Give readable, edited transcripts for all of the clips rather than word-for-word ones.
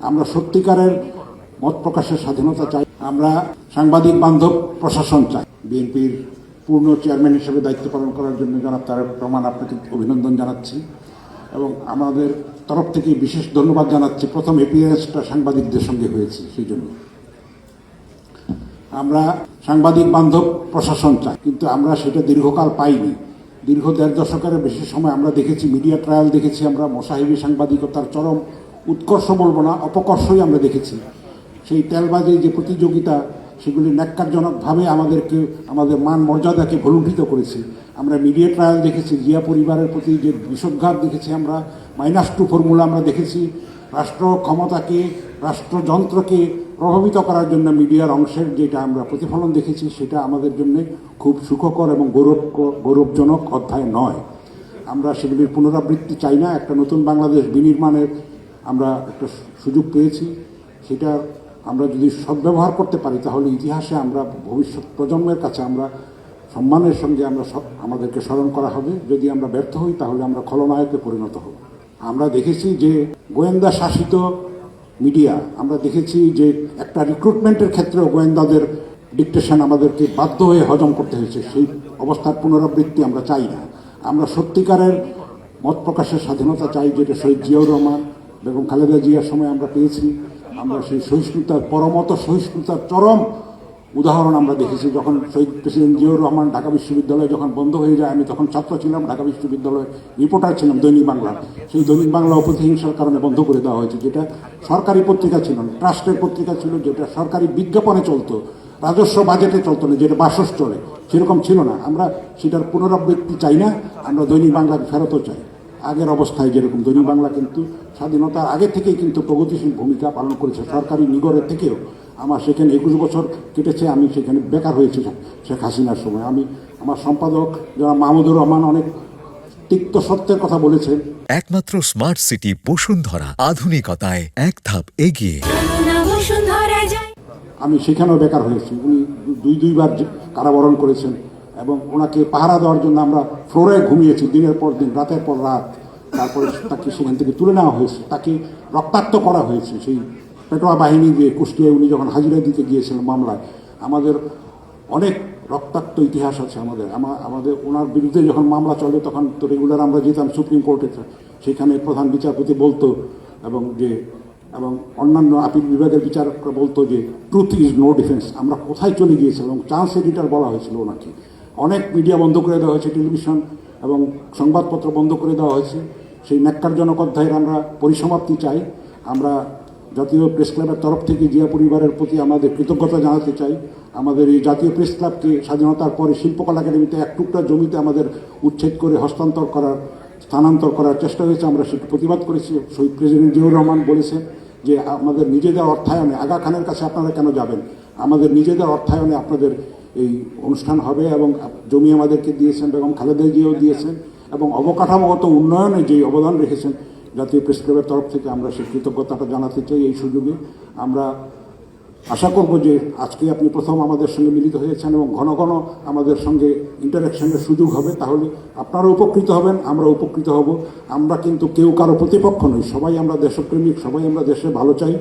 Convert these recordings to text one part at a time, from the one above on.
আমরা সত্যিকারের মত প্রকাশের স্বাধীনতা চাই। আমরা সাংবাদিক বান্ধব প্রশাসন চাই। বিএনপির পূর্ণ চেয়ারম্যান হিসেবে দায়িত্ব পালন করার জন্য জনাব তারেক রহমান আপনাকে অভিনন্দন জানাচ্ছি এবং আমাদের তরফ থেকে বিশেষ ধন্যবাদ জানাচ্ছি। প্রথম এপিএসটা সাংবাদিকদের সঙ্গে হয়েছে, সেই জন্য আমরা সাংবাদিক বান্ধব প্রশাসন চাই, কিন্তু আমরা সেটা দীর্ঘকাল পাইনি। দীর্ঘ ১.৫ দশকের বেশি সময় আমরা দেখেছি মিডিয়া ট্রায়াল, দেখেছি আমরা মোসাহিবি সাংবাদিকতার চরম উৎকর্ষ বলবো না, অপকর্ষই আমরা দেখেছি। সেই তেলবাজি যে প্রতিযোগিতা, সেগুলি ন্যাক্কারজনকভাবে আমাদেরকে, আমাদের মান মর্যাদাকে ভুলুণ্ঠিত করেছে। আমরা মিডিয়া ট্রায়াল দেখেছি, জিয়া পরিবারের প্রতি যে বিষোদ্ঘাত দেখেছি, আমরা -2 ফর্মুলা আমরা দেখেছি। রাষ্ট্র ক্ষমতাকে, রাষ্ট্রযন্ত্রকে প্রভাবিত করার জন্য মিডিয়ার অংশের যেটা আমরা প্রতিফলন দেখেছি, সেটা আমাদের জন্য খুব সুখকর এবং গৌরবজনক অধ্যায় নয়। আমরা সেগুলির পুনরাবৃত্তি চাই না। একটা নতুন বাংলাদেশ বিনির্মাণের আমরা একটা সুযোগ পেয়েছি, সেটা আমরা যদি সদ্ব্যবহার করতে পারি তাহলে ইতিহাসে আমরা ভবিষ্যৎ প্রজন্মের কাছে আমরা সম্মানের সঙ্গে আমরা আমাদেরকে স্মরণ করা হবে। যদি আমরা ব্যর্থ হই তাহলে আমরা খলনায়কে পরিণত হব। আমরা দেখেছি যে গোয়েন্দা শাসিত মিডিয়া, আমরা দেখেছি যে একটা রিক্রুটমেন্টের ক্ষেত্রেও গোয়েন্দাদের ডিকটেশন আমাদেরকে বাধ্য হয়ে হজম করতে হয়েছে। সেই অবস্থার পুনরাবৃত্তি আমরা চাই না। আমরা সত্যিকারের মত প্রকাশের স্বাধীনতা চাই, যেটা শহীদ জিয়াউর রহমান, বেগম খালেদা জিয়ার সময় আমরা পেয়েছি। আমরা সেই সহিষ্ণুতার, পরমত সহিষ্ণুতার চরম উদাহরণ আমরা দেখেছি। যখন শহীদ প্রেসিডেন্ট জিয়াউর রহমান ঢাকা বিশ্ববিদ্যালয় যখন বন্ধ হয়ে যায়, আমি তখন ছাত্র ছিলাম, ঢাকা বিশ্ববিদ্যালয়ের রিপোর্টার ছিলাম দৈনিক বাংলা। সেই দৈনিক বাংলা প্রতিহিংসার কারণে বন্ধ করে দেওয়া হয়েছে, যেটা সরকারি পত্রিকা ছিল না, ট্রাস্টের পত্রিকা ছিল, যেটা সরকারি বিজ্ঞাপনে চলতো, রাজস্ব বাজেটে চলতো না, যেটা বাসস চলে, সেরকম ছিল না। আমরা সেটার পুনরাবৃত্তি চাই না। আমরা দৈনিক বাংলাকে ফেরতও চাই আগের অবস্থায় যেরকম। দৈনিক বাংলা কিন্তু স্বাধীনতার আগে থেকেই কিন্তু প্রগতিশীল ভূমিকা পালন করেছে, সরকারি নিগড়ের থেকেও। আমার সেখানে 21 বছর কেটেছে, আমি সেখানে বেকার হয়েছি শেখ হাসিনার সময়। আমার সম্পাদক যারা মাহমুদুর রহমান অনেক তিক্ত সত্যের কথা বলেছেন। একমাত্র স্মার্ট সিটি বসুন্ধরা, আধুনিকতায় এক ধাপ এগিয়ে। আমি সেখানেও বেকার হয়েছি। উনি দুইবার কারাবরণ করেছেন এবং ওনাকে পাহারা দেওয়ার জন্য আমরা ফ্লোরে ঘুমিয়েছি দিনের পর দিন, রাতের পর রাত। তারপরে তাকে সেখান থেকে তুলে নেওয়া হয়েছে, তাকে রক্তাক্ত করা হয়েছে সেই পেটোয়া বাহিনী দিয়ে। কুষ্টিয়ায় উনি যখন হাজিরা দিতে গিয়েছিলেন মামলায়, আমাদের অনেক রক্তাক্ত ইতিহাস আছে। আমাদের ওনার বিরুদ্ধে যখন মামলা চলে তখন তো রেগুলার আমরা যেতাম সুপ্রিম কোর্টে, সেখানে প্রধান বিচারপতি বলতো এবং অন্যান্য আপিল বিভাগের বিচারকরা বলতো যে ট্রুথ ইজ নো ডিফেন্স। আমরা কোথায় চলে গিয়েছিলাম, চান্স এডিটর বলা হয়েছিল ওনাকে। অনেক মিডিয়া বন্ধ করে দেওয়া হয়েছে, টেলিভিশন এবং সংবাদপত্র বন্ধ করে দেওয়া হয়েছে। সেই ন্যাক্কারজনক অধ্যায়ের আমরা পরিসমাপ্তি চাই। আমরা জাতীয় প্রেস ক্লাবের তরফ থেকে জিয়া পরিবারের প্রতি আমাদের কৃতজ্ঞতা জানাতে চাই। আমাদের এই জাতীয় প্রেস ক্লাবকে স্বাধীনতার পরে শিল্পকলা একাডেমিতে এক টুকরা জমিতে আমাদের উচ্ছেদ করে স্থানান্তর করার চেষ্টা হয়েছে। আমরা সেটা প্রতিবাদ করেছি। শহীদ প্রেসিডেন্ট জিয়াউর রহমান বলেছেন যে আমাদের নিজেদের অর্থায়নে, আগা খানের কাছে আপনারা কেন যাবেন, আমাদের নিজেদের অর্থায়নে আপনাদের এই অনুষ্ঠান হবে। এবং জমি আমাদেরকে দিয়েছেন, বেগম খালেদা জিয়াও দিয়েছেন, এবং অবকাঠামোগত উন্নয়নে যে অবদান রেখেছেন জাতীয় প্রেস ক্লাবের তরফ থেকে আমরা সেই কৃতজ্ঞতাটা জানাতে চাই। এই সুযোগে আমরা আশা করব যে আজকে আপনি প্রথম আমাদের সঙ্গে মিলিত হয়েছেন এবং ঘন ঘন আমাদের সঙ্গে ইন্টারাকশনের সুযোগ হবে। তাহলে আপনারা উপকৃত হবেন, আমরা উপকৃত হব। আমরা কিন্তু কেউ কারো প্রতিপক্ষ নই, সবাই আমরা দেশপ্রেমিক, সবাই আমরা দেশে ভালো চাই।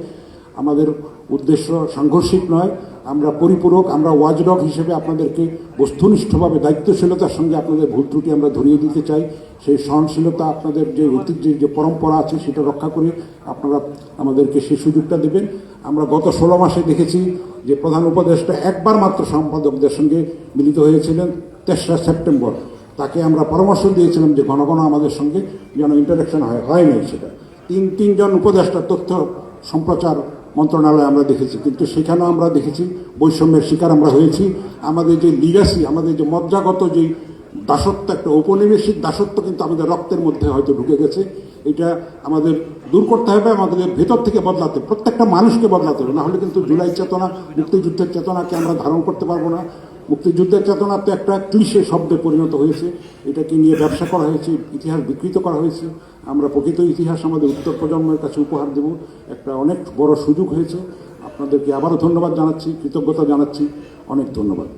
আমাদের উদ্দেশ্য সাংঘর্ষিক নয়, আমরা পরিপূরক। আমরা ওয়াচডগ হিসেবে আপনাদেরকে বস্তুনিষ্ঠভাবে দায়িত্বশীলতার সঙ্গে আপনাদের ভুল ত্রুটি আমরা ধরিয়ে দিতে চাই। সেই সহনশীলতা, আপনাদের যে ঐতিহ্যের যে পরম্পরা আছে সেটা রক্ষা করে আপনারা আমাদেরকে সেই সুযোগটা দেবেন। আমরা গত 16 মাসে দেখেছি যে প্রধান উপদেষ্টা একবার মাত্র সম্পাদকদের সঙ্গে মিলিত হয়েছিলেন 3রা সেপ্টেম্বর। তাকে আমরা পরামর্শ দিয়েছিলাম যে ঘন ঘন আমাদের সঙ্গে যেন ইন্টারাকশন হয় নাই। সেটা তিনজন উপদেষ্টা তথ্য সম্প্রচার মন্ত্রণালয় আমরা দেখেছি, কিন্তু সেখানেও আমরা দেখেছি বৈষম্যের শিকার আমরা হয়েছি। আমাদের যে লিগাসি, আমাদের যে মজ্জাগত যেই দাসত্ব, একটা ঔপনিবেশিক দাসত্ব কিন্তু আমাদের রক্তের মধ্যে হয়তো ঢুকে গেছে। এটা আমাদের দূর করতে হবে, আমাদের ভেতর থেকে বদলাতে, প্রত্যেকটা মানুষকে বদলাতে হবে। নাহলে কিন্তু জুলাই চেতনা, মুক্তিযুদ্ধের চেতনাকে আমরা ধারণ করতে পারবো না। মুক্তিযুদ্ধের চেতনা তো একটা ক্লিশে শব্দে পরিণত হয়েছে, এটাকে নিয়ে ব্যবসা করা হয়েছে, ইতিহাস বিকৃত করা হয়েছে। আমরা প্রকৃত ইতিহাস আমাদের উত্তর প্রজন্মের কাছে উপহার দেব। একটা অনেক বড় সুযোগ হয়েছে। আপনাদেরকে আবারও ধন্যবাদ জানাচ্ছি, কৃতজ্ঞতা জানাচ্ছি। অনেক ধন্যবাদ।